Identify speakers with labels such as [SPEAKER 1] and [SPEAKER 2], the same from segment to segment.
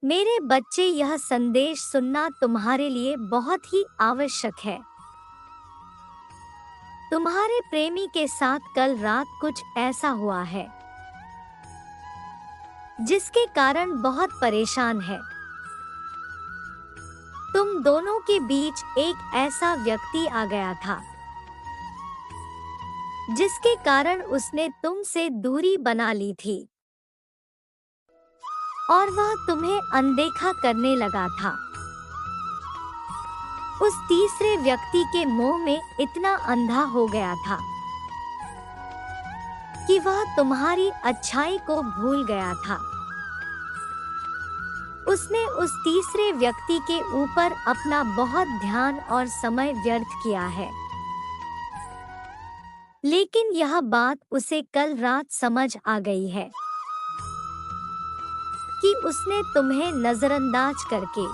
[SPEAKER 1] मेरे बच्चे, यह संदेश सुनना तुम्हारे लिए बहुत ही आवश्यक है। तुम्हारे प्रेमी के साथ कल रात कुछ ऐसा हुआ है जिसके कारण बहुत परेशान है। तुम दोनों के बीच एक ऐसा व्यक्ति आ गया था जिसके कारण उसने तुमसे दूरी बना ली थी और वह तुम्हें अनदेखा करने लगा था। उस तीसरे व्यक्ति के मोह में इतना अंधा हो गया था कि वह तुम्हारी अच्छाई को भूल गया था। उसने उस तीसरे व्यक्ति के ऊपर अपना बहुत ध्यान और समय व्यर्थ किया है, लेकिन यह बात उसे कल रात समझ आ गई है कि उसने तुम्हें नजरअंदाज करके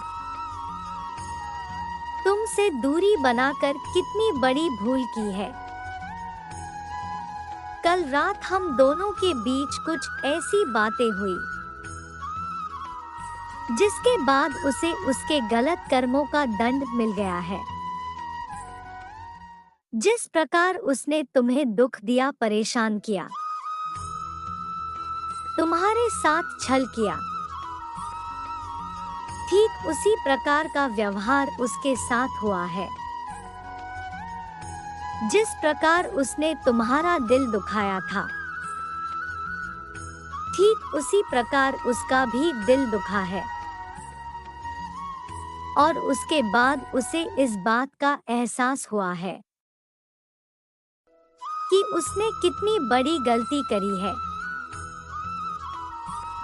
[SPEAKER 1] तुमसे दूरी बनाकर कितनी बड़ी भूल की है। कल रात हम दोनों के बीच कुछ ऐसी बातें हुई जिसके बाद उसे उसके गलत कर्मों का दंड मिल गया है। जिस प्रकार उसने तुम्हें दुख दिया, परेशान किया, तुम्हारे साथ छल किया, ठीक उसी प्रकार का व्यवहार उसके साथ हुआ है। जिस प्रकार उसने तुम्हारा दिल दुखाया था, ठीक उसी प्रकार उसका भी दिल दुखा है। और उसके बाद उसे इस बात का एहसास हुआ है कि उसने कितनी बड़ी गलती करी है।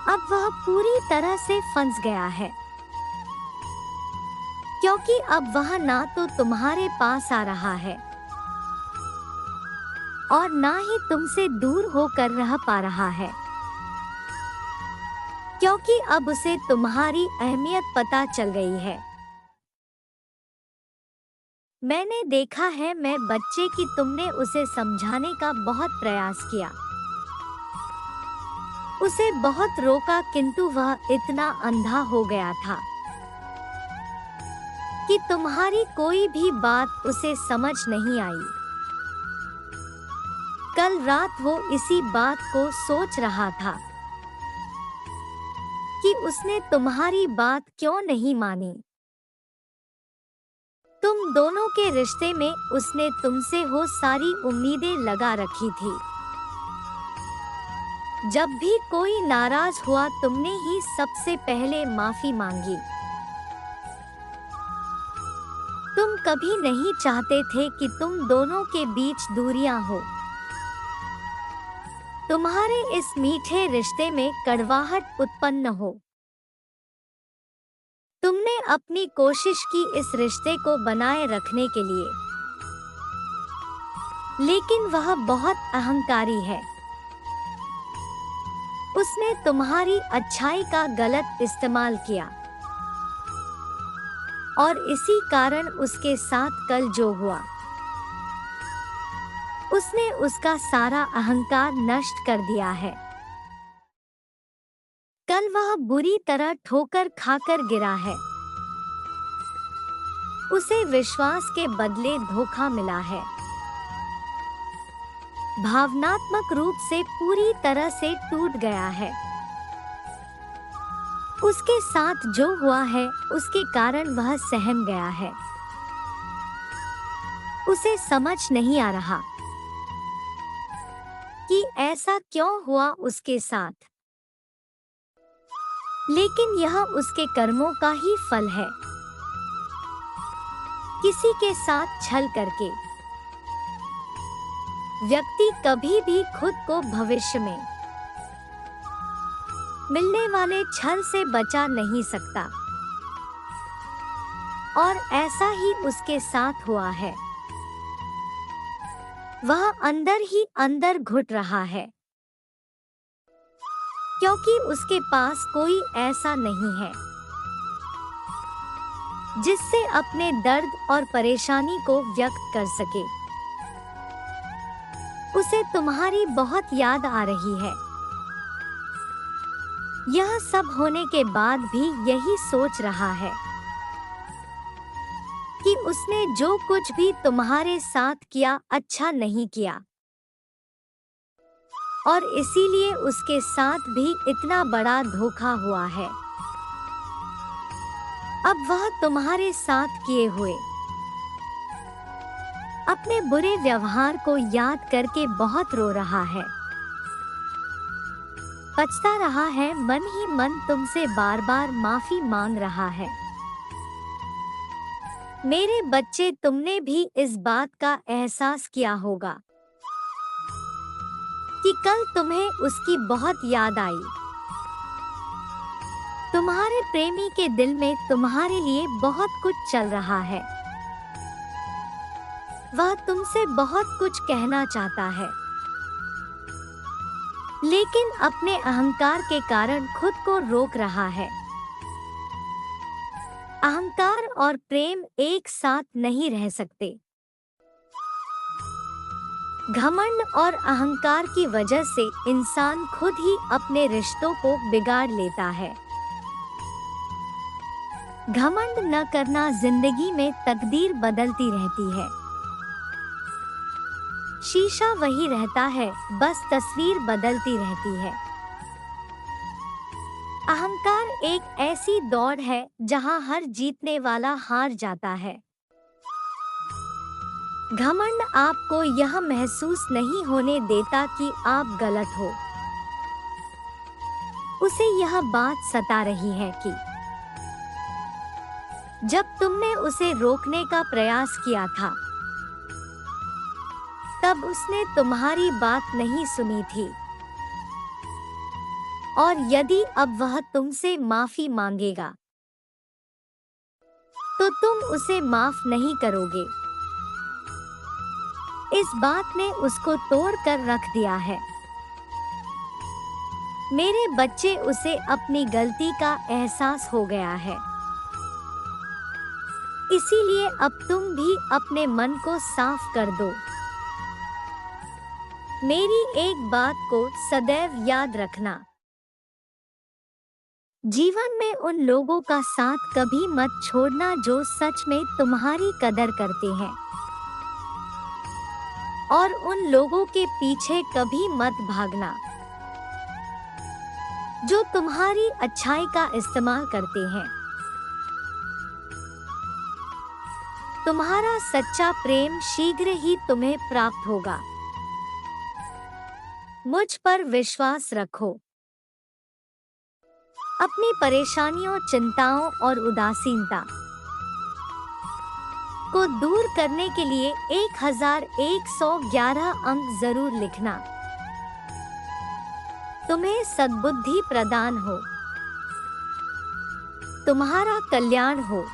[SPEAKER 1] अब वह पूरी तरह से फंस गया है, क्योंकि अब वह ना तो तुम्हारे पास आ रहा है और ना ही तुमसे दूर होकर रह पा रहा है, क्योंकि अब उसे तुम्हारी अहमियत पता चल गई है। मैंने देखा है मैं बच्चे कि तुमने उसे समझाने का बहुत प्रयास किया, उसे बहुत रोका, किंतु वह इतना अंधा हो गया था कि तुम्हारी कोई भी बात उसे समझ नहीं आई। कल रात वो इसी बात को सोच रहा था कि उसने तुम्हारी बात क्यों नहीं मानी। तुम दोनों के रिश्ते में उसने तुमसे हो सारी उम्मीदें लगा रखी थी। जब भी कोई नाराज हुआ, तुमने ही सबसे पहले माफी मांगी। तुम कभी नहीं चाहते थे कि तुम दोनों के बीच दूरियां हो। तुम्हारे इस मीठे रिश्ते में कड़वाहट उत्पन्न हो। तुमने अपनी कोशिश की इस रिश्ते को बनाए रखने के लिए, लेकिन वह बहुत अहंकारी है। उसने तुम्हारी अच्छाई का गलत इस्तेमाल किया और इसी कारण उसके साथ कल जो हुआ, उसने उसका सारा अहंकार नष्ट कर दिया है। कल वह बुरी तरह ठोकर खाकर गिरा है। उसे विश्वास के बदले धोखा मिला है। भावनात्मक रूप से पूरी तरह से टूट गया है। उसके साथ जो हुआ है उसके कारण वह सहम गया है। उसे समझ नहीं आ रहा कि ऐसा क्यों हुआ उसके साथ, लेकिन यह उसके कर्मों का ही फल है। किसी के साथ छल करके व्यक्ति कभी भी खुद को भविष्य में मिलने वाले छल से बचा नहीं सकता, और ऐसा ही उसके साथ हुआ है। वह अंदर ही अंदर घुट रहा है, क्योंकि उसके पास कोई ऐसा नहीं है जिससे अपने दर्द और परेशानी को व्यक्त कर सके। उसे तुम्हारी बहुत याद आ रही है, यह सब होने के बाद भी यही सोच रहा है कि उसने जो कुछ भी तुम्हारे साथ किया अच्छा नहीं किया, और इसीलिए उसके साथ भी इतना बड़ा धोखा हुआ है। अब वह तुम्हारे साथ किए हुए अपने बुरे व्यवहार को याद करके बहुत रो रहा है, पछता रहा है, मन ही मन तुमसे बार बार माफी मांग रहा है। मेरे बच्चे, तुमने भी इस बात का एहसास किया होगा कि कल तुम्हें उसकी बहुत याद आई। तुम्हारे प्रेमी के दिल में तुम्हारे लिए बहुत कुछ चल रहा है। वह तुमसे बहुत कुछ कहना चाहता है, लेकिन अपने अहंकार के कारण खुद को रोक रहा है। अहंकार और प्रेम एक साथ नहीं रह सकते। घमंड और अहंकार की वजह से इंसान खुद ही अपने रिश्तों को बिगाड़ लेता है। घमंड न करना जिंदगी में तकदीर बदलती रहती है। शीशा वही रहता है, बस तस्वीर बदलती रहती है। अहंकार एक ऐसी दौड़ है जहां हर जीतने वाला हार जाता है। घमंड आपको यह महसूस नहीं होने देता कि आप गलत हो। उसे यह बात सता रही है कि जब तुमने उसे रोकने का प्रयास किया था, तब उसने तुम्हारी बात नहीं सुनी थी, और यदि अब वह तुमसे माफी मांगेगा तो तुम उसे माफ नहीं करोगे। इस बात ने उसको तोड़ कर रख दिया है। मेरे बच्चे, उसे अपनी गलती का एहसास हो गया है। इसीलिए अब तुम भी अपने मन को साफ कर दो। मेरी एक बात को सदैव याद रखना, जीवन में उन लोगों का साथ कभी मत छोड़ना जो सच में तुम्हारी कदर करते हैं, और उन लोगों के पीछे कभी मत भागना जो तुम्हारी अच्छाई का इस्तेमाल करते हैं। तुम्हारा सच्चा प्रेम शीघ्र ही तुम्हें प्राप्त होगा। मुझ पर विश्वास रखो। अपनी परेशानियों, चिंताओं और उदासीनता को दूर करने के लिए 1111 अंक जरूर लिखना। तुम्हें सद्बुद्धि प्रदान हो, तुम्हारा कल्याण हो।